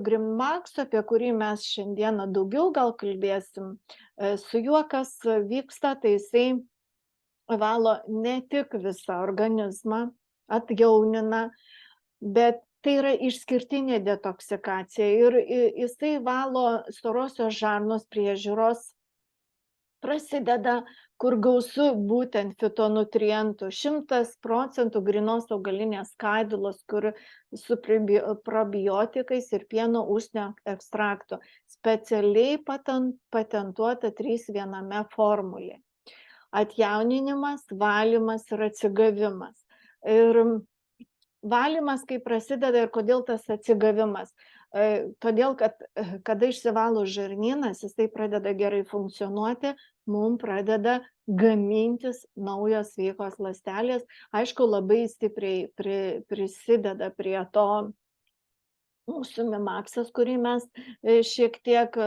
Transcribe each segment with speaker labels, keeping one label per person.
Speaker 1: Grimmax, apie kurį mes šiandieną daugiau gal kalbėsim, su juo kas vyksta, tai jisai valo ne tik visą organizmą, atjaunina, bet tai yra išskirtinė detoksikacija ir jisai valo storosios žarnos priežiūros prasideda, kur gausu būtent fitonutrientų, 100% grynos augalinės skaidulos, kur su probiotikais ir pieno užsnio ekstraktu, specialiai patentuota 3 viename formulė. Atjauninimas, valymas ir atsigavimas. Ir valymas, kai prasideda ir kodėl tas atsigavimas. Todėl, kad kada išsivalo žarnynas, jisai pradeda gerai funkcionuoti, mums pradeda gamintis naujos sveikos ląstelės. Aišku, labai stipriai prisideda prie to mūsų Mimaxas, kurį mes šiek tiek,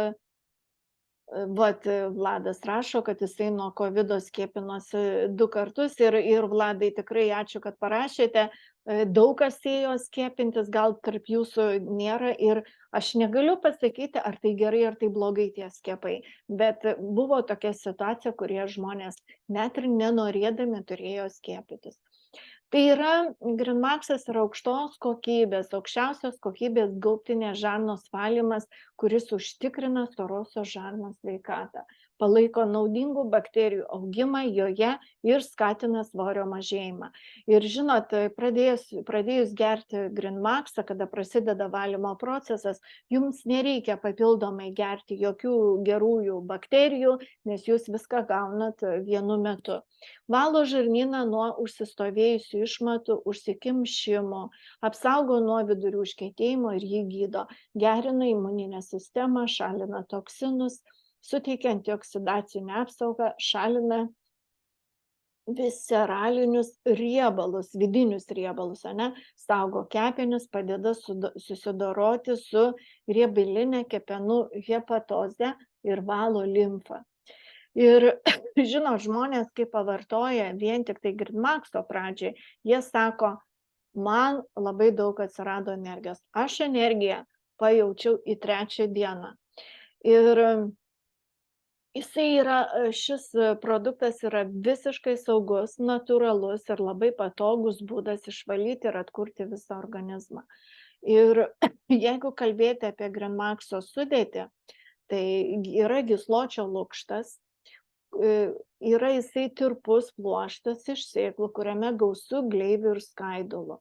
Speaker 1: Vladas rašo, kad jisai nuo COVID skiepinosi 2 kartus ir Vladai, tikrai ačiū, kad parašėte. Daug kas ėjo skiepintis, gal tarp jūsų nėra ir aš negaliu pasakyti, ar tai gerai, ar tai blogai tie skiepai, bet buvo tokia situacija, kurie žmonės net ir nenorėdami turėjo skiepytis. Tai yra, Grinmaxas yra aukščiausios kokybės gaubtinės žarnos valymas, kuris užtikrina storosios žarnos sveikatą, palaiko naudingų bakterijų augimą joje ir skatina svorio mažėjimą. Ir žinot, pradėjus gerti Grinmaxą, kada prasideda valymo procesas, jums nereikia papildomai gerti jokių gerųjų bakterijų, nes jūs viską gaunat vienu metu. Valo žarnyną nuo užsistovėjusių išmatų, užsikimšimų, apsaugo nuo vidurių užkietėjimo ir jį gydo, gerina imuninę sistemą, šalina toksinus, suteikia antioksidacinę apsaugą, šalina visceralinius riebalus, vidinius riebalus, saugo kepenis, padeda susidoroti su riebalinė kepenų hepatoze ir valo limfą. Ir žinot, žmonės, kai pavartoja vien tik tai Grinmaxo pradžiai, jie sako, man labai daug atsirado energijos. Aš energiją pajaučiau į 3 dieną. Ir šis produktas yra visiškai saugus, natūralus ir labai patogus būdas išvalyti ir atkurti visą organizmą. Ir jeigu kalbėti apie Grinmaxo sudėtį, tai yra gysločio lukštas, yra jisai tirpus pluoštas iš sėklų, kuriame gausu gleivių ir skaidulų.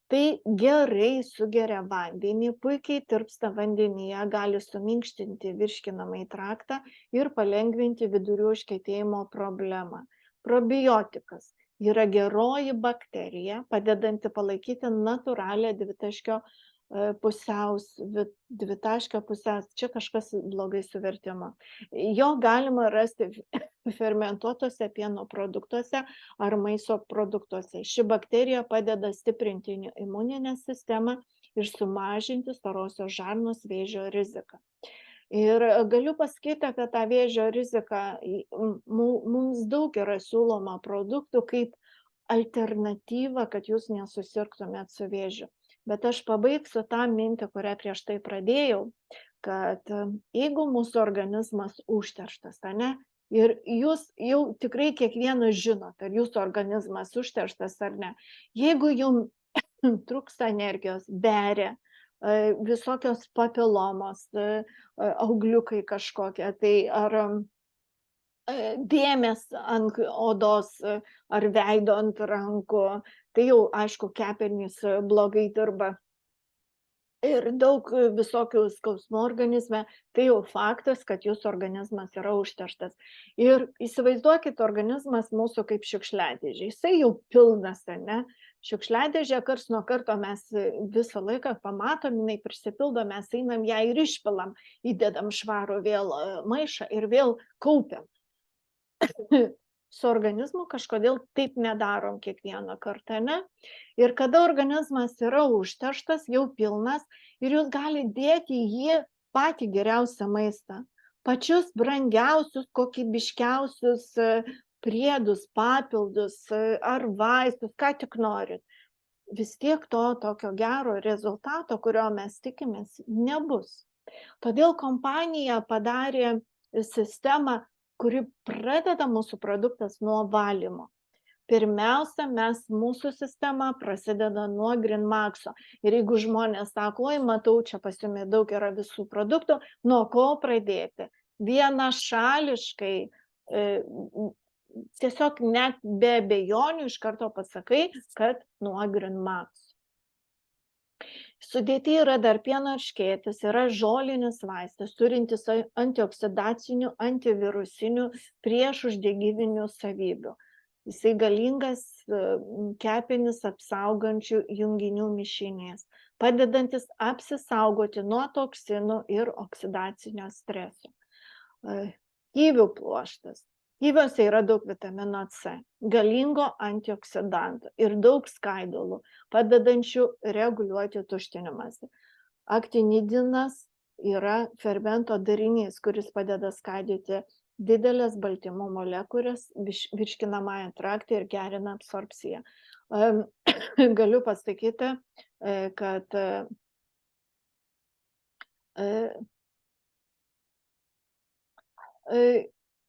Speaker 1: Tai gerai sugeria vandenį, puikiai tirpsta vandenyje, gali suminkštinti virškinamąjį traktą ir palengvinti vidurių užkietėjimo problemą. Probiotikas yra geroji bakterija, padedanti palaikyti natūralią dvitaškio pusiaus, čia kažkas blogai su vertimu. Jo galima rasti fermentuotose pieno produktuose ar maisto produktuose. Ši bakterija padeda stiprinti imuninę sistemą ir sumažinti storosios žarnos vėžio riziką. Ir galiu pasakyti apie tą vėžio riziką, mums daug yra siūloma produktų kaip alternatyva, kad jūs nesusirgtumėt su vėžiu. Bet aš pabaigsiu tą mintį, kurią prieš tai pradėjau, kad jeigu mūsų organizmas užterštas, ir jūs jau tikrai kiekvienas žinot, ar jūsų organizmas užterštas ar ne, jeigu jums trūksta energijos, beria, visokios papilomos, augliukai kažkokie, tai ar dėmės ant odos ar veido ant rankų, tai jau aišku kepenys blogai dirba ir daug visokių skausmų organizme, tai jau faktas, kad jūsų organizmas yra užterštas. Ir įsivaizduokit organizmas mūsų kaip šiukšliadėžė, jisai jau pilnas, šiukšliadėžė, karts nuo karto mes visą laiką pamatom, jinai prisipildo, mes einam ją ir išpilam, įdedam švarų vėl maišą ir vėl kaupiam. Su organizmu kažkodėl taip nedarom kiekvieną kartą, Ir kada organizmas yra užterštas, jau pilnas, ir jūs galite dėti į jį patį geriausią maistą, pačius brangiausius, kokybiškiausius priedus, papildus ar vaistus, ką tik norit. vis tiek to tokio gero rezultato, kurio mes tikimės, nebus. Todėl kompanija padarė sistemą, kuri pradeda mūsų produktas nuo valymo. Pirmiausia, mūsų sistema prasideda nuo GreenMax'o. Ir jeigu žmonės sako, oi, matau, čia pas jumi daug yra visų produktų, nuo ko pradėti? Vienašališkai, tiesiog net be abejonių iš karto pasakai, kad nuo GreenMax. Sudėty yra dar pieno erškėtis, yra žolinis vaistas, turintis antioksidacinių, antivirusinių, priešuždegiminių savybių. Jisai galingas kepenis apsaugančių junginių mišinys, padedantis apsisaugoti nuo toksinų ir oksidacinio streso. Kivių pluoštas. Kiviuose yra daug vitamino C, galingo antioksidanto ir daug skaidulų, padedančių reguliuoti tuštinimąsi. Aktinidinas yra fermento darinys, kuris padeda skaidyti didelės baltymų molekulės virškinamąją traktą ir gerina absorpciją. Galiu pasakyti, kad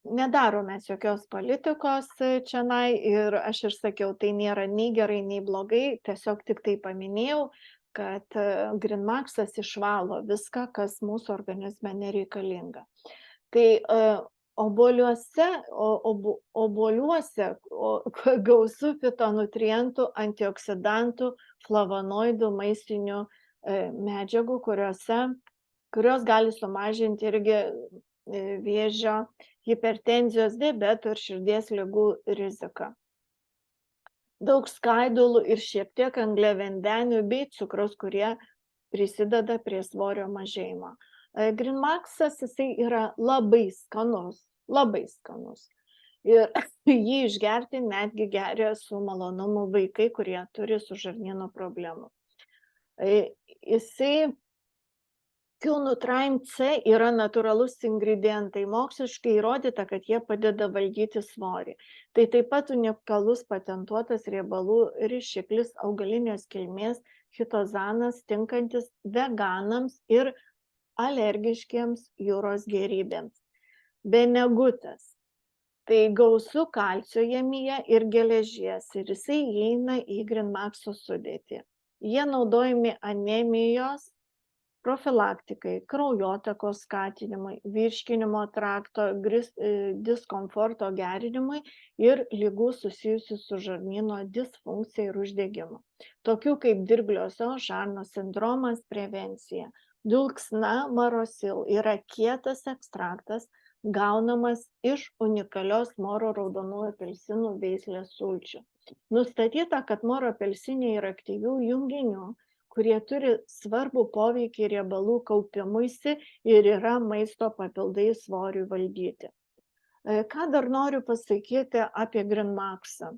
Speaker 1: nedarome jokios politikos čionai ir aš ir sakiau, tai nėra nei gerai, nei blogai, tiesiog tik tai paminėjau, kad GreenMax'as išvalo viską, kas mūsų organizme nereikalinga. Tai obuoliuose gausu fitonutrientų, antioksidantų, flavonoidų, maistinių medžiagų, kurios gali sumažinti irgi vėžio, hipertenzijos, diabeto ir širdies ligų riziką. Daug skaidulų ir šiek tiek angliavandenių bei cukraus, kurie prisideda prie svorio mažėjimo. GreenMax'as jisai yra labai skanus. Ir jį išgerti netgi geria su malonumu vaikai, kurie turi su žarnyno problemų. Q-Nutriem C yra natūralus ingredientai, moksliškai įrodyta, kad jie padeda valdyti svorį. Tai taip pat unikalus patentuotas riebalų rišiklis augalinės kilmės chitozanas, tinkantis veganams ir alergiškiems jūros gėrybėms. Benegutės. Tai gausu kalcio jemyje ir geležies ir jisai įeina į GreenMax'o sudėtį. Jie naudojami anemijos profilaktikai, kraujotakos skatinimui, virškinimo trakto diskomforto gerinimui ir ligų susijusių su žarnyno disfunkcija ir uždegimu. Tokių kaip dirgliosios žarnos sindromas prevencija. Dulksna marosil yra kietas ekstraktas, gaunamas iš unikalios Moro raudonųjų apelsinų veislės sulčių. Nustatyta, kad Moro apelsinė yra aktyvių junginių, kurie turi svarbų poveikį riebalų kaupimuisi ir yra maisto papildai svoriui valdyti. Ką dar noriu pasakyti apie GreenMax'ą?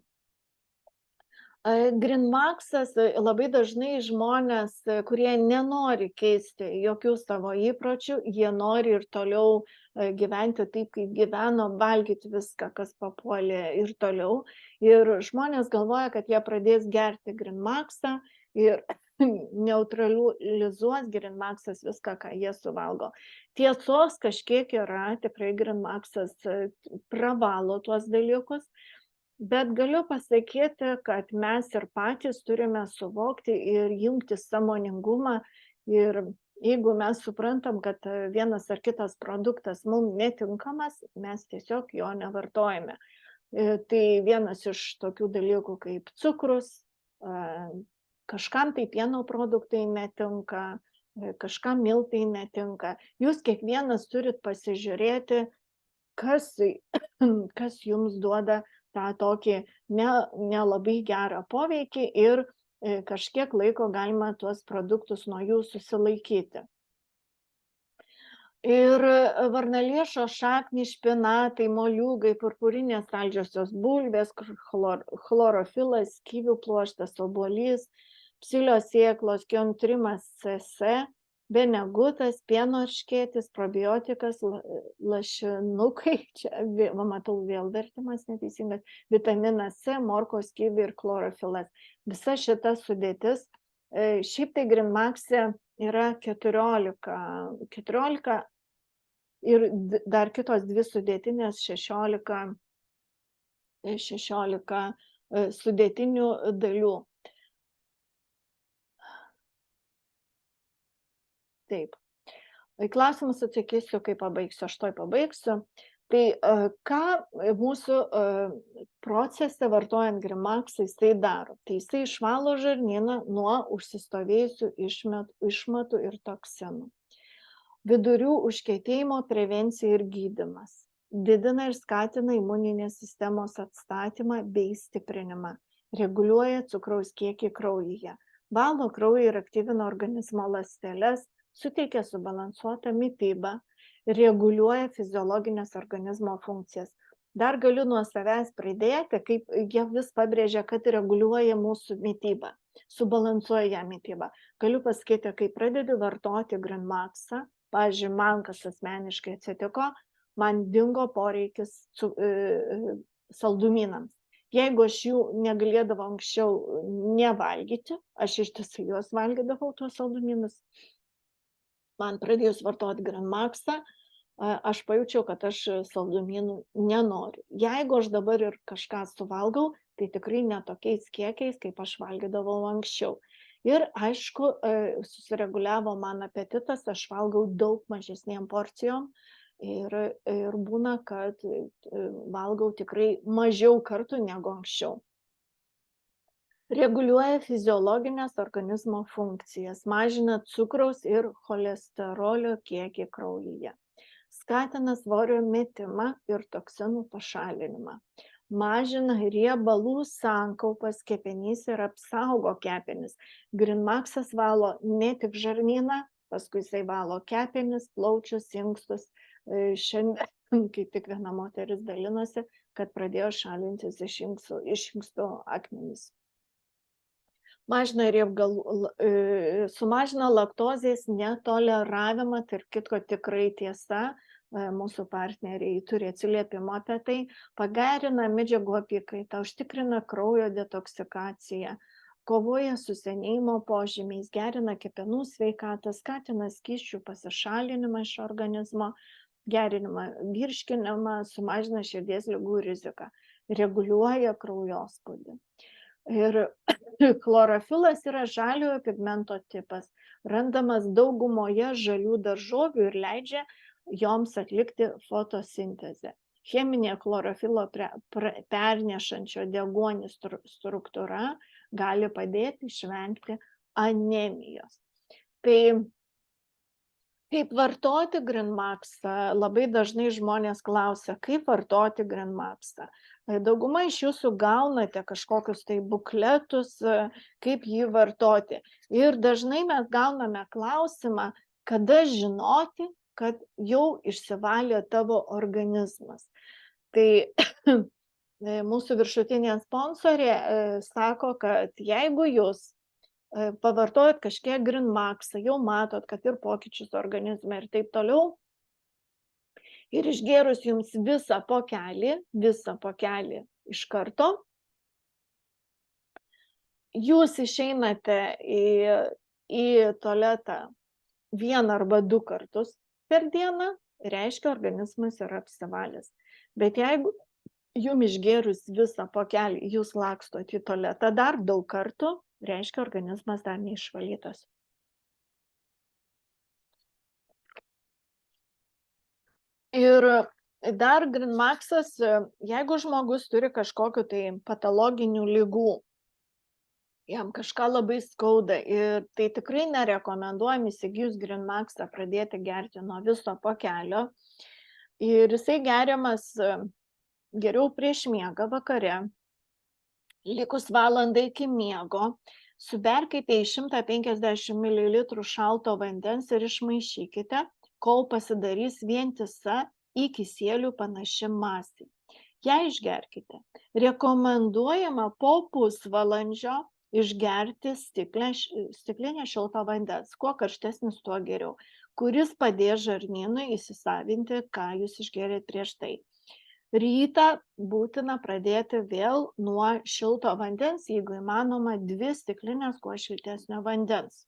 Speaker 1: GreenMax'as labai dažnai žmonės, kurie nenori keisti jokių savo įpročių, jie nori ir toliau gyventi taip, kaip gyveno, valgyti viską, kas papuolė ir toliau. Ir žmonės galvoja, kad jie pradės gerti GreenMax'ą ir neutralizuos GreenMax'as viską, ką jie suvalgo. Tiesos kažkiek yra, tikrai GreenMax'as pravalo tuos dalykus, bet galiu pasakyti, kad mes ir patys turime suvokti ir jungti sąmoningumą. Ir jeigu mes suprantam, kad vienas ar kitas produktas mums netinkamas, mes tiesiog jo nevartojame. Tai vienas iš tokių dalykų kaip cukrus, kažkam tai pieno produktai netinka, kažkam miltai netinka. Jūs kiekvienas turit pasižiūrėti, kas jums duoda tą tokį nelabai gerą poveikį ir kažkiek laiko galima tuos produktus nuo jų susilaikyti. Ir varnaliešo šaknys, špinatai, moliūgai, purpurinės saldžiosios bulvės, chlorofilas, kivių pluoštas, obuolys, psilio sėklos, kiontrimas CC benegutas, pieno erškėtis, probiotikas, lašinukai, čia matau vėl vertimas neteisingas, vitaminas C, morkos, kivi ir chlorofilas. Visa šita sudėtis, šiaip tai GreenMax'e yra 14 ir dar kitos dvi sudėtinės 16 sudėtinių dalių. Taip. Į klausimus atsakysiu, kai pabaigsiu, aš toj pabaigsiu. Tai ką mūsų procese vartojant GreenMax'ą jisai daro? Tai jisai išvalo žarnyną nuo užsistovėjusių išmatų ir toksinų. Vidurių užkietėjimo prevencija ir gydymas. Didina ir skatina imuninės sistemos atstatymą bei stiprinimą. Reguliuoja cukraus kiekį kraujyje. Valo kraują ir aktyvina organizmo ląsteles, suteikia subalansuotą mitybą, reguliuoja fiziologinės organizmo funkcijas. Dar galiu nuo savęs pridėti, kaip jie vis pabrėžia, kad reguliuoja mūsų mitybą, subalansuoja mitybą. Galiu pasakyti, kai pradedi vartoti GreenMax'ą, pavyzdžiui, man kas asmeniškai atsitiko, man dingo poreikis saldumynams. Jeigu aš jų negalėdavau anksčiau nevalgyti, aš ištisai juos valgydavau, tuos saldumynus, man pradėjus vartoti GreenMax'ą, aš pajaučiau, kad aš saldumynų nenoriu. Jeigu aš dabar ir kažką suvalgau, tai tikrai ne tokiais kiekiais, kaip aš valgydavau anksčiau. Ir aišku, susireguliavo man apetitas, aš valgau daug mažesnėm porcijom ir būna, kad valgau tikrai mažiau kartų negu anksčiau. Reguliuoja fiziologinės organizmo funkcijas, mažina cukraus ir cholesterolio kiekį kraujyje, skatina svorio metimą ir toksinų pašalinimą, mažina riebalų sankaupas kepenyse ir apsaugo kepenis. GreenMax'as valo ne tik žarnyną, paskui jisai valo kepenis, plaučius, inkstus. Šiandien, kai tik viena moteris dalinosi, kad pradėjo šalintis iš inkstų akmenys. Sumažina laktozės netoleravimą, tarp kitko tikrai tiesa, mūsų partneriai turi atsiliepimą apie tai, pagerina medžiagų apykaitą, užtikrina kraujo detoksikaciją, kovoja su senėjimo požymiais, gerina kepenų sveikatą, skatina skysčių pasišalinimą iš organizmo, gerinimą virškinimą, sumažina širdies ligų riziką, reguliuoja kraujospūdį. Ir chlorofilas yra žaliojo pigmento tipas, randamas daugumoje žalių daržovių ir leidžia joms atlikti fotosintezę. Cheminė chlorofilo pernešančio deguonį struktūra gali padėti išvengti anemijos. Tai kaip vartoti GreenMax'ą? Labai dažnai žmonės klausia, kaip vartoti GreenMax'ą. Dauguma iš jūsų gaunate kažkokius tai bukletus, kaip jį vartoti. Ir dažnai mes gauname klausimą, kada žinoti, kad jau išsivalė tavo organizmas. Tai mūsų viršutinė sponsorė sako, kad jeigu jūs pavartojat kažkiek GreenMax'ą, jau matot, kad ir pokyčius organizme ir taip toliau, ir išgėrus jums visą pokelį iš karto, jūs išeinate į tualetą 1 arba 2 kartus per dieną, reiškia, organizmas yra apsivalęs. Bet jeigu jums išgėrus visą pokelį, jūs lakstot į tualetą dar daug kartų, reiškia, organizmas dar neišvalytas. Ir dar GreenMax'as, jeigu žmogus turi kažkokių tai patologinių ligų, jam kažką labai skauda ir tai tikrai nerekomenduojam įsigijus GreenMax'ą pradėti gerti nuo viso pokelio. Ir jisai geriamas geriau prieš miegą vakare, likus valandai iki miego, suberkite į 150 ml šalto vandens ir išmaišykite, kol pasidarys vientisa į kisielių panaši masė. Ją išgerkite. Rekomenduojama po pusvalandžio išgerti stiklinę šilto vandens. Kuo karštesnis, tuo geriau, kuris padės žarnynui įsisavinti, ką jūs išgėrėt prieš tai. Rytą būtina pradėti vėl nuo šilto vandens, jeigu įmanoma 2 stiklinės kuo šiltesnio vandens.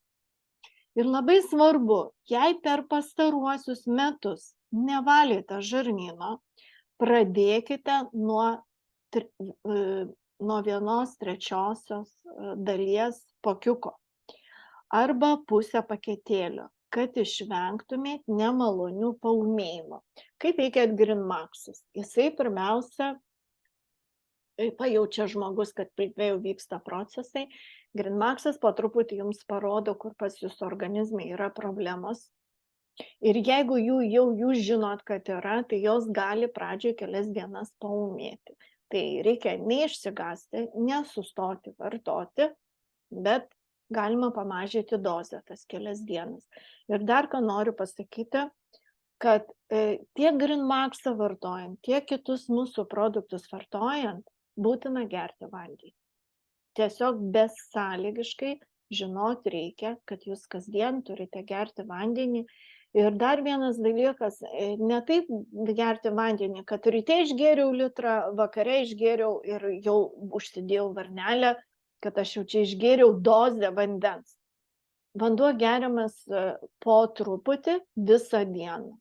Speaker 1: Ir labai svarbu, jei per pastaruosius metus nevalėte žarnyno, pradėkite nuo 1/3 dalies pokiuko arba pusę paketėlio, kad išvengtumėt nemalonių paūmėjimų. Kaip veikia GreenMax'as? Jisai pirmiausia pajaučia žmogus, kad pilve jau vyksta procesai. GreenMax'as po truputį jums parodo, kur pas jūsų organizme yra problemos. Ir jeigu jūs žinot, kad yra, tai jos gali pradžioje kelias dienas paūmėti. Tai reikia neišsigąsti, nesustoti vartoti, bet galima pamažinti dozę tas kelias dienas. Ir dar ką noriu pasakyti, kad tiek GreenMax'ą vartojant, tiek kitus mūsų produktus vartojant, būtina gerti vandenį. Tiesiog besąlygiškai žinoti reikia, kad jūs kasdien turite gerti vandenį. Ir dar vienas dalykas, ne taip gerti vandenį, kad ryte išgėriau litrą, vakare išgėriau ir jau užsidėjau varnelę, kad aš jau čia išgėriau dozę vandens. Vanduo geriamas po truputį visą dieną.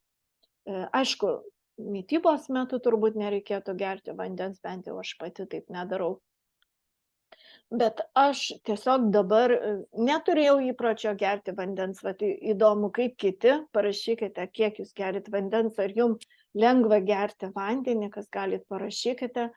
Speaker 1: Aišku, mitybos metu turbūt nereikėtų gerti vandens, bent jau aš pati taip nedarau. Bet aš tiesiog dabar neturėjau įpročio gerti vandens. Vat įdomu, kaip kiti, parašykite, kiek jūs gerit vandens, ar jums lengva gerti vandenį, kas galit parašykite,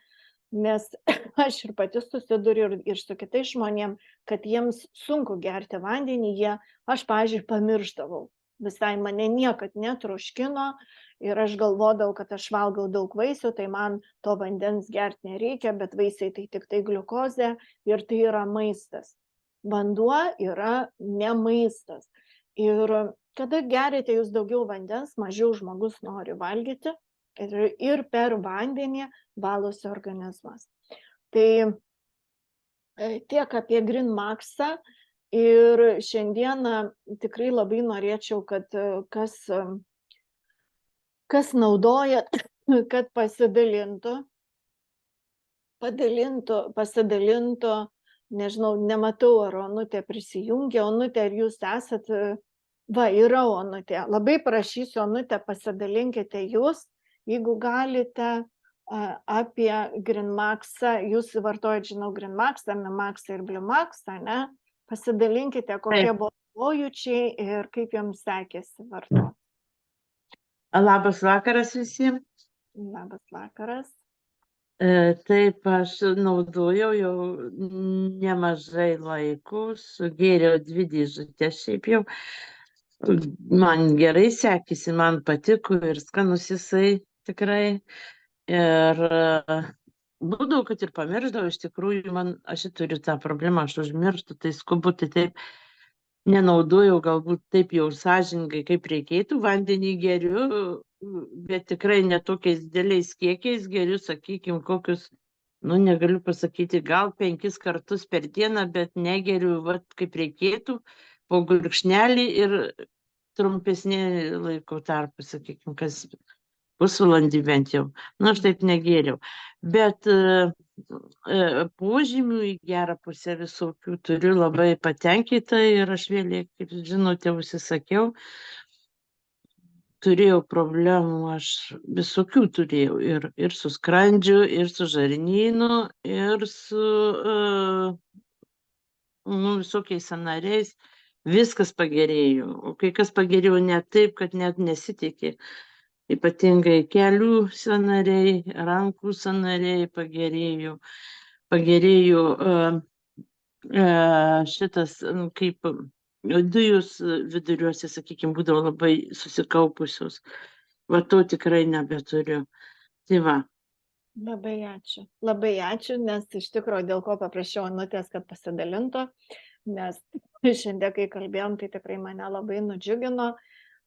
Speaker 1: nes aš ir pati susiduriu ir su kitais žmonėm, kad jiems sunku gerti vandenį, aš, pavyzdžiui, pamiršdavau. Visai mane niekad netroškino ir aš galvodavau, kad aš valgau daug vaisių, tai man to vandens gerti nereikia, bet vaisiai tai tik tai gliukozė ir tai yra maistas. Vanduo yra ne maistas. Ir kada gerite jūs daugiau vandens, mažiau žmogus nori valgyti ir per vandenį valosi organizmas. Tai tiek apie GreenMax'ą. Ir šiandieną tikrai labai norėčiau, kad kas naudoja, kad pasidalintų, nežinau, nematau, ar Onutė prisijungia. Onutė, ar jūs esat, yra Onutė. Labai prašysiu, Onutė, pasidalinkite jūs, jeigu galite, apie GreenMax'ą. Jūs vartojate, žinau, GreenMax'ą, MMax'ą ir BlueMax'ą, ne? Pasidalinkite, kokie buvo pojūčiai ir kaip jums sekėsi vartoti.
Speaker 2: Labas vakaras visiems.
Speaker 1: Labas vakaras.
Speaker 2: Taip, aš naudojau jau nemažai laikų, sugėriau 2 dėžutės šiaip jau. Man gerai sekėsi, man patiko ir skanus jisai tikrai. Ir būdavo, kad ir pamiršdavau, iš tikrųjų, aš turiu tą problemą, aš užmirštu, tai skubu, tai taip nenaudojau galbūt taip jau sąžiningai, kaip reikėtų, vandenį geriu, bet tikrai netokiais dideliais kiekiais geriu, sakykime, kokius, negaliu pasakyti, gal 5 kartus per dieną, bet negeriu, kaip reikėtų, po gurkšnelį ir trumpesnį laiko tarpą, sakykime, kas pusvalandį bent jau. Aš taip negėriau. Bet požymių į gerą pusę visokių turiu, labai patenkinta ir aš vėl, kaip žinote, užsisakiau. Turėjau problemų, aš visokių turėjau. Ir su skrandžiu, ir su žarnynu, ir su visokiais sąnariais. Viskas pagerėjo. O kai kas pagerėjo ne taip, kad net nesitikė. Ypatingai kelių sąnariai, rankų sąnariai pagerėjo. Pagerėjo šitas, kaip dujos viduriuose, sakykime, būdavo labai susikaupusios. Va to tikrai nebeturiu. Tai va.
Speaker 1: Labai ačiū, nes iš tikrųjų dėl ko paprašiau Onutės, kad pasidalintų, nes šiandien, kai kalbėjom, tai tikrai mane labai nudžiugino,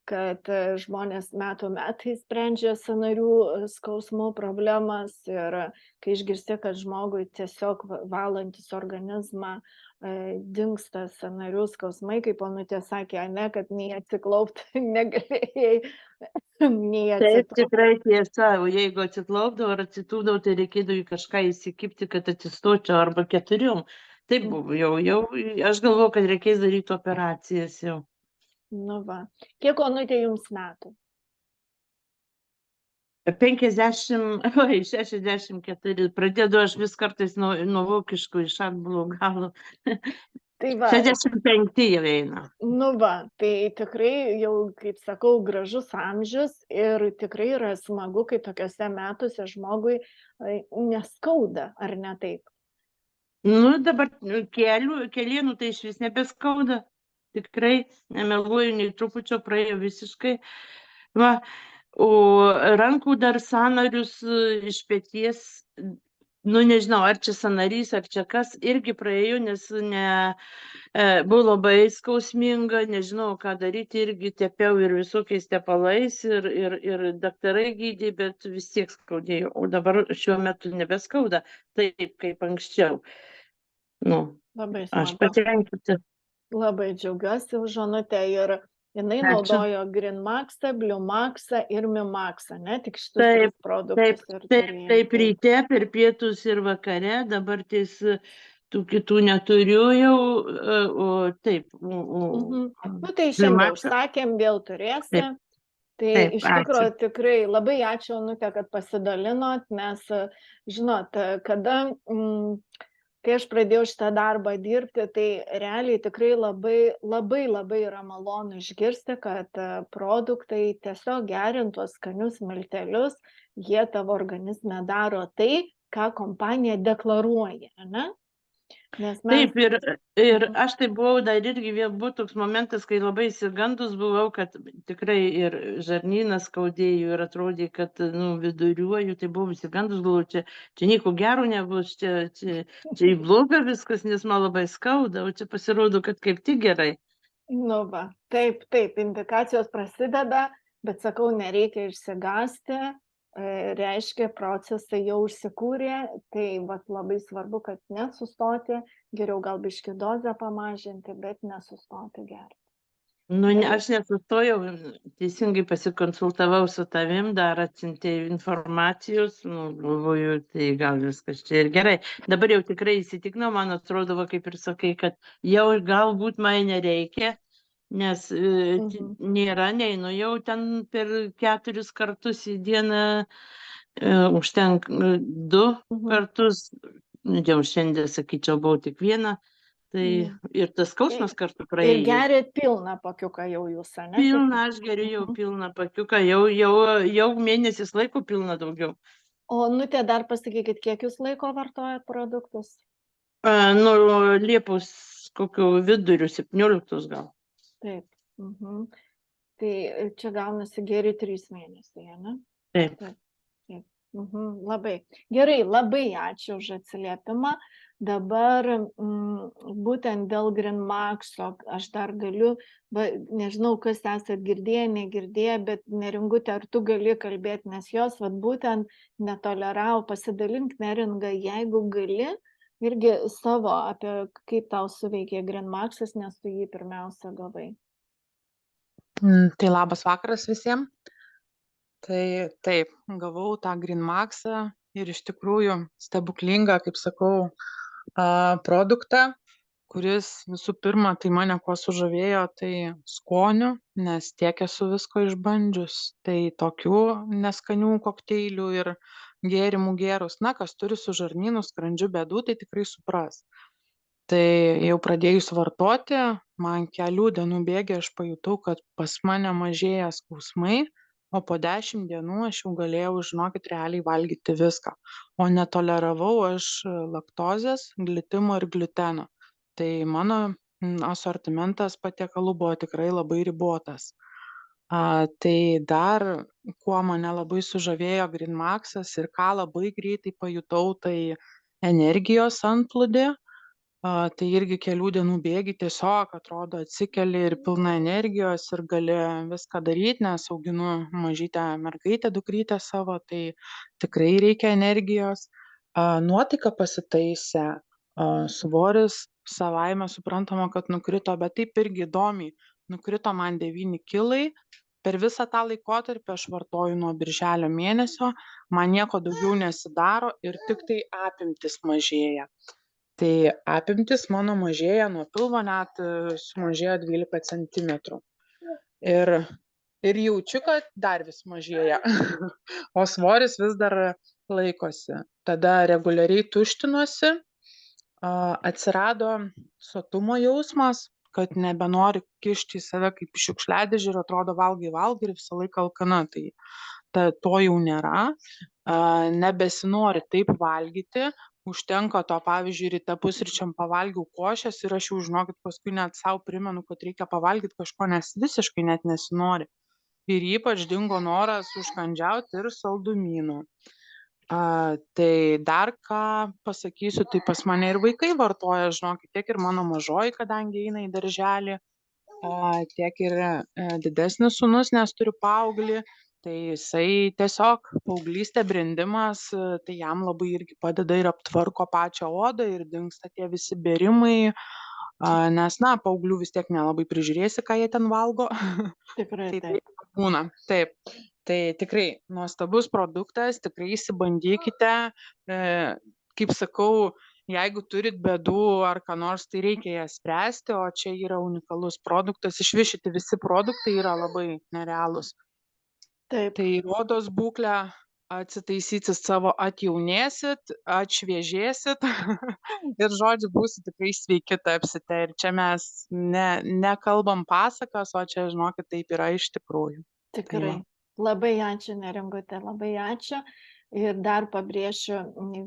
Speaker 1: kad žmonės metų metais sprendžia sąnarių skausmų problemas ir kai išgirsti, kad žmogui tiesiog valantis organizmą dingsta sąnarių skausmai, kaip Onutė sakė, ne, kad nei atsiklaupti negalėjai, nei
Speaker 2: Taip,
Speaker 1: atsitraukti.
Speaker 2: tikrai tiesa, o jeigu atsiklaupdavau ar atsitūpdavau, tai reikėdavo į kažką įsikibti, kad atsistočiau arba 4. Taip buvo, jau, aš galvoju, kad reikės daryti operacijas jau.
Speaker 1: Nu va. Kiek Onutė jums metų?
Speaker 2: 50, oi, 64, pradėdavau aš vis kartais nuo vokiškų iš atbulų galo.
Speaker 1: Tai va,
Speaker 2: 65 jau eina.
Speaker 1: nu va, tai tikrai jau, kaip sakau, gražus amžius ir tikrai yra smagu, kai tokiuose metuose žmogui neskauda, ar ne taip?
Speaker 2: Nu, dabar kelienų tai iš vis nebeskauda. Tikrai, nemeluoju, nei trupučio praėjo visiškai. Va, o rankų dar sąnarius iš peties, nu nežinau, ar čia sąnarys, ar čia kas, irgi praėjo, nes buvo labai skausminga, nežinau, ką daryti, irgi tepiau ir visokiais tepalais, ir daktarai gydė, bet vis tiek skaudėjo. O dabar šiuo metu nebeskauda taip, kaip anksčiau. Nu,
Speaker 1: Labai
Speaker 2: aš
Speaker 1: smagu.
Speaker 2: patenkinta.
Speaker 1: Labai džiaugiuosi už Onutę ir jinai
Speaker 2: Ačiū.
Speaker 1: naudojo Greenmaxą, Bluemaxą ir Mimaxą, ne tik šitus
Speaker 2: Taip,
Speaker 1: tris produktus ir turėjo.
Speaker 2: Taip, ryte, per pietus ir vakare, dabar ties tų kitų neturiu jau, o taip.
Speaker 1: Nu tai šiandien
Speaker 2: Bluemaxą-
Speaker 1: užsakėm, vėl turėsi.
Speaker 2: Taip.
Speaker 1: Tai
Speaker 2: Taip,
Speaker 1: iš tikrųjų tikrai labai ačiū, Onutė, kad pasidalinot, nes, žinot, kai aš pradėjau šitą darbą dirbti, tai realiai tikrai labai yra malonu išgirsti, kad produktai tiesiog gerint tuos skanius miltelius, jie tavo organizme daro tai, ką kompanija deklaruoja, ne? Nes mes...
Speaker 2: Taip, ir aš tai buvau, dar irgi buvo toks momentas, kai labai išsigandus buvau, kad tikrai ir žarnynas skaudėjo ir atrodė, kad viduriuoju, tai buvau išsigandus, galvoju, čia nieko gero nebus, čia į blogą viskas, nes man labai skauda, o čia pasirodo, kad kaip tik gerai.
Speaker 1: Nu va, taip, indikacijos prasideda, bet sakau, nereikia išsigąsti. Reiškia, procesai jau užsikūrė, tai labai svarbu, kad nesustoti, geriau gal biškį dozę pamažinti, bet nesustoti gerti.
Speaker 2: Aš nesustojau, teisingai pasikonsultavau su tavim, dar atsiuntėjau informacijos, galvoju, tai gal viskas čia ir gerai. Dabar jau tikrai įsitikinau, man atrodo, kaip ir sakai, kad jau galbūt man nereikia, nes nėra, neinu jau ten per 4 kartus į dieną, užtenka 2 kartus, jau šiandien, sakyčiau, buvau tik 1, tai ir tas skausmas kartu praėjo.
Speaker 1: Ir gerėt pilną pakiuką jau jūs, ne?
Speaker 2: Pilną, aš geriu jau pilną pakiuką, jau mėnesis laiko pilną daugiau.
Speaker 1: O Onutė, dar pasakykit, kiek jūs laiko vartojat produktus?
Speaker 2: Nuo Liepos kokio vidurių, 17 gal.
Speaker 1: Taip. Tai čia gaunasi geri 3 mėnesiai, ne?
Speaker 2: Taip.
Speaker 1: Labai gerai, labai ačiū už atsiliepimą. Dabar būtent dėl Greenmaxo aš dar galiu, nežinau, kas esat girdėję, negirdėję, bet Neringutė, ar tu gali kalbėti, nes jos būtent netoleravo, pasidalink Neringa, jeigu gali, irgi savo apie kaip tau suveikė Greenmaxas, nes tu jį pirmiausia gavai.
Speaker 3: Tai labas vakaras visiems. Tai taip, gavau tą Greenmaxą ir iš tikrųjų stebuklingą, kaip sakau, produktą, kuris visų pirma, tai mane kuo sužavėjo, tai skoniu, nes tiek esu visko išbandžius, tai tokių neskanių kokteilių ir gėrimų gėrus, kas turi su žarnynu, skrandžiu bėdų, tai tikrai supras. Tai jau pradėjus vartoti, man kelių dienų bėgyje aš pajutau, kad pas mane mažėja skausmai, o po 10 dienų aš jau galėjau, žinokit, realiai valgyti viską. O netoleravau aš laktozės, glitimo ir gliuteno. Tai mano asortimentas patiekalų buvo tikrai labai ribotas. Tai dar, kuo mane labai sužavėjo Greenmaxas ir ką labai greitai pajutau, tai energijos antplūdį. Tai irgi kelių dienų bėgy tiesiog atrodo atsikeli ir pilna energijos ir gali viską daryti, nes auginu mažytę mergaitę, dukrytę savo, tai tikrai reikia energijos. Nuotaika pasitaisė, svoris savaime suprantama, kad nukrito, bet taip irgi įdomiai. Nukrito man 9 kilai. Per visą tą laikotarpį aš vartoju nuo birželio mėnesio, man nieko daugiau nesidaro ir tik tai apimtis mažėja. Tai apimtis mano mažėja nuo pilvo net sumažėjo 12 centimetrų. Ir jaučiu, kad dar vis mažėja, o svoris vis dar laikosi. Tada reguliariai tuštinuosi, atsirado sotumo jausmas, kad nebenori kišti į save kaip į šiukšliadėžę ir atrodo valgai ir visą laiką alkana. Tai to jau nėra, nebesinori taip valgyti, užtenka to, pavyzdžiui, ryte pusryčiam pavalgiau košės ir aš jau, žinokit, paskui net savo primenu, kad reikia pavalgyti kažko, nes visiškai net nesinori. Ir ypač dingo noras užkandžiauti ir saldumynų. Tai dar ką pasakysiu, tai pas mane ir vaikai vartoja, žinokit, tiek ir mano mažoji, kadangi eina į darželį, tiek ir didesnis sūnus, nes turiu paauglį. Tai jisai tiesiog paauglystė, brendimas, tai jam labai irgi padeda ir aptvarko pačią odą ir dingsta tie visi bėrimai, nes, paauglių vis tiek nelabai prižiūrėsi, ką jie ten valgo.
Speaker 1: Tikrai
Speaker 3: Tai
Speaker 1: taip.
Speaker 3: būna, taip. Tai tikrai nuostabus produktas, tikrai įsibandykite. Kaip sakau, jeigu turit bėdų ar ką nors, tai reikia jas spręsti, o čia yra unikalus produktas. Išvis šitie visi produktai yra labai nerealūs.
Speaker 1: Taip,
Speaker 3: Tai odos būklę atsitaisysit savo, atjaunėsit, atšviežėsit ir, žodžiu, būsit tikrai sveiki tapsite. Ir čia mes nekalbam pasakas, o čia, žinokit, taip yra iš tikrųjų.
Speaker 1: tikrai. Labai ačiū, Neringute, labai ačiū. Ir dar pabrėšiu,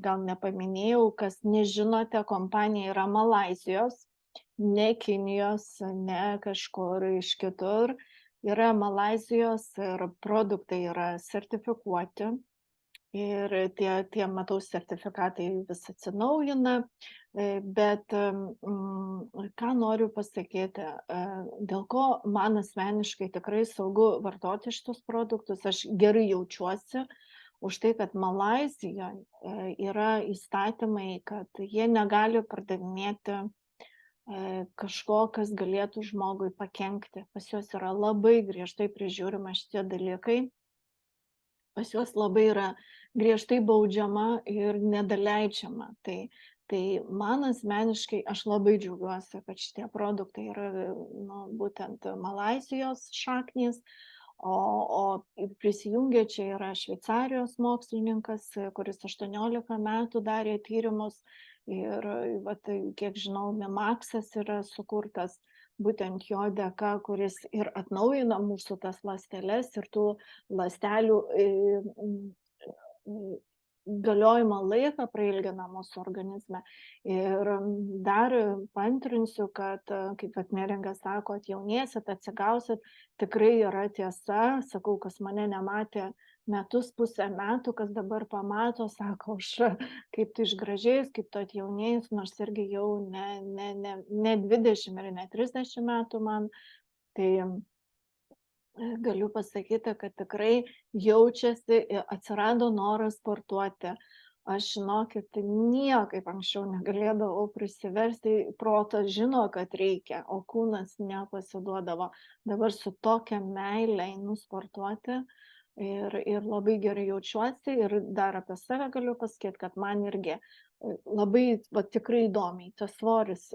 Speaker 1: gal nepaminėjau, kas nežinote, kompanija yra Malaizijos, ne Kinijos, ne kažkur iš kitur. Yra Malaizijos ir produktai yra sertifikuoti. Ir tie matau, sertifikatai vis atsinaujina, bet ką noriu pasakyti, dėl ko man asmeniškai tikrai saugu vartoti šitus produktus, aš gerai jaučiuosi už tai, kad Malaizijoje yra įstatymai, kad jie negali pardavinėti kažko, kas galėtų žmogui pakenkti. Pas juos yra labai griežtai prižiūrima šitie dalykai. Pas juos labai yra griežtai baudžiama ir nedaleidžiama. Tai man asmeniškai, aš labai džiaugiuosi, kad šitie produktai yra būtent Malaizijos šaknys, o prisijungė čia yra Šveicarijos mokslininkas, kuris 18 metų darė tyrimus ir, kiek žinau, Memaxas yra sukurtas būtent jo dėka, kuris ir atnaujina mūsų tas ląsteles ir tų ląstelių galiojimo laiką prailgina mūsų organizme. Ir dar paantrinsiu, kad, kaip Neringa sako, atjaunėsit, atsigausit, tikrai yra tiesa. Sakau, kas mane nematė metus, pusę metų, kas dabar pamato, sako, kaip tu išgražėjus, kaip tu atjaunėjus, nors irgi jau ne 20 ir ne 30 metų man. Tai galiu pasakyti, kad tikrai jaučiasi, atsirado noras sportuoti. Aš, žinokit, niekaip anksčiau negalėdavau prisiversti, protas žino, kad reikia, o kūnas nepasiduodavo. Dabar su tokia meile einu sportuoti ir labai gerai jaučiuosi. Ir dar apie save galiu pasakyti, kad man irgi labai tikrai įdomiai, tas svoris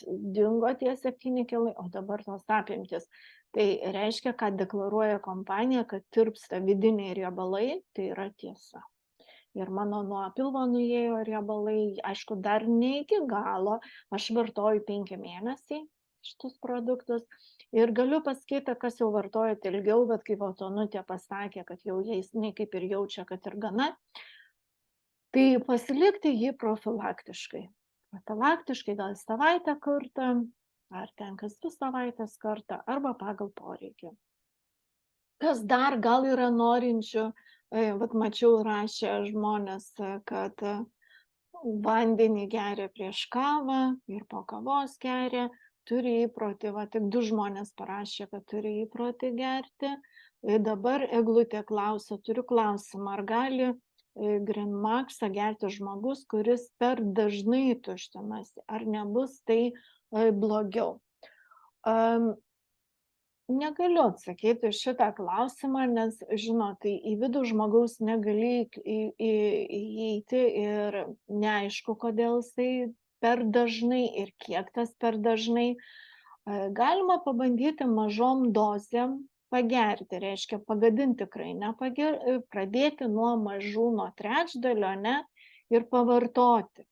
Speaker 1: dingo tie 7 kilai, o dabar tos apimtis. Tai reiškia, kad deklaruoja kompanija, kad tirpsta vidiniai riebalai, tai yra tiesa. Ir mano nuo pilvo nuėjo riebalai, aišku, dar ne iki galo, aš vartoju 5 mėnesiai šitus produktus. Ir galiu pasakyti, kas jau vartojate ilgiau, bet kaip Otonutė pasakė, kad jau jais kaip ir jaučia, kad ir gana, tai pasilikti jį profilaktiškai. Profilaktiškai gal savaitę kartą, ar ten kas 2 savaitės kartą, arba pagal poreikį. Kas dar gal yra norinčių, mačiau rašė žmonės, kad vandenį geria prieš kavą ir po kavos geria, turi įprotį, tik 2 žmonės parašė, kad turi įprotį gerti. Dabar Eglutė klausia, turiu klausimą, ar gali Green-Maxą gerti žmogus, kuris per dažnai tuštinasi? Ar nebus tai blogiau? Negaliu atsakyti šitą klausimą, nes, žinot, tai į vidų žmogaus negali įeiti ir neaišku, kodėl jisai per dažnai ir kiek tas per dažnai. Galima pabandyti mažom dozėm pagerti, reiškia pagadinti tikrai, pradėti nuo mažų, nuo trečdalio, ne, ir pavartoti.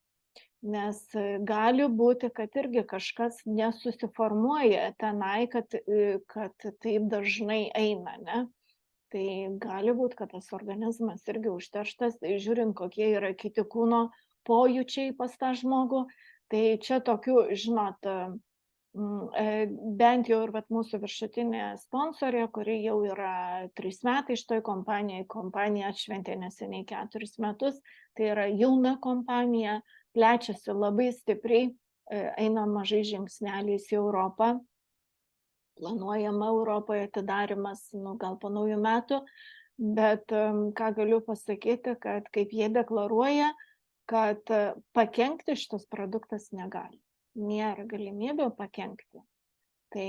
Speaker 1: Nes gali būti, kad irgi kažkas nesusiformuoja tenai, kad taip dažnai eina, ne? Tai gali būti, kad tas organizmas irgi užterštas, žiūrint, kokie yra kiti kūno pojūčiai pas tą žmogų. Tai čia tokių, žinot, bent jau ir mūsų viršutinė sponsorė, kuri jau yra 3 metai šitoj kompanijai, kompanija atšventė neseniai 4 metus, tai yra jauna kompanija, plečiasi labai stipriai, eina mažai žingsneliais į Europą, planuojama Europoje atidarimas, gal po naujų metų, bet ką galiu pasakyti, kad kaip jie deklaruoja, kad pakenkti šitas produktas negali. Nėra galimybių pakenkti. Tai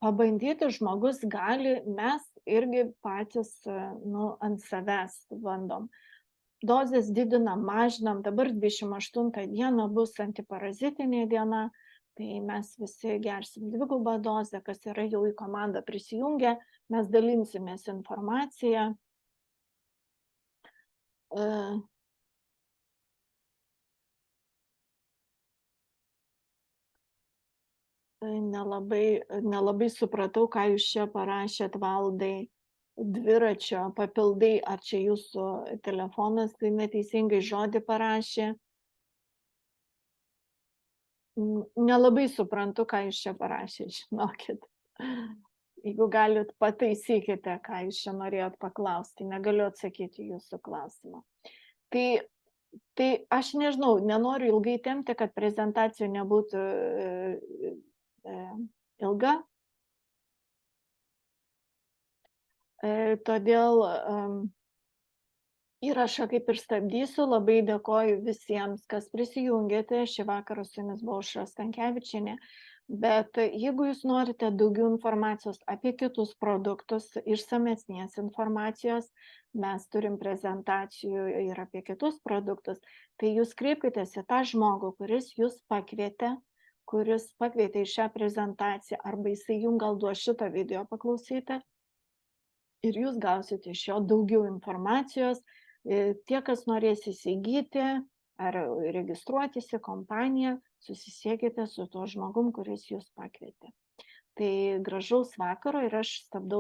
Speaker 1: pabandyti žmogus gali, mes irgi patys ant savęs bandom. Dozes didinam, mažinam, dabar 28 dieną bus antiparazitinė diena, tai mes visi gersim 2 dozę, kas yra jau į komandą prisijungę, mes dalinsimės informaciją. Nelabai supratau, ką jūs čia parašėt, Valdai. Dviračio papildai, ar čia jūsų telefonas, tai neteisingai žodį parašė. Nelabai suprantu, ką jūs čia parašė, žinokit. Jeigu galit, pataisykite, ką jūs čia norėjot paklausti, negaliu atsakyti jūsų klausimą. Tai aš nežinau, nenoriu ilgai tempti, kad prezentacija nebūtų ilga. Todėl įrašą kaip ir stabdysiu. Labai dėkoju visiems, kas prisijungėte. Šį vakarą su jumis buvo Aušra Stankevičienė. Bet jeigu jūs norite daugiau informacijos apie kitus produktus, išsamesnės informacijos, mes turim prezentacijų ir apie kitus produktus, tai jūs kreipkitės į tą žmogų, kuris jūs pakvietė į šią prezentaciją, arba jisai jums gal duos šitą video paklausyti. Ir jūs gausite iš jo daugiau informacijos. Tie, kas norės įsigyti ar registruotis į kompaniją, susisiekite su tuo žmogum, kuris jūs pakvietė. Tai gražaus vakaro ir aš stabdau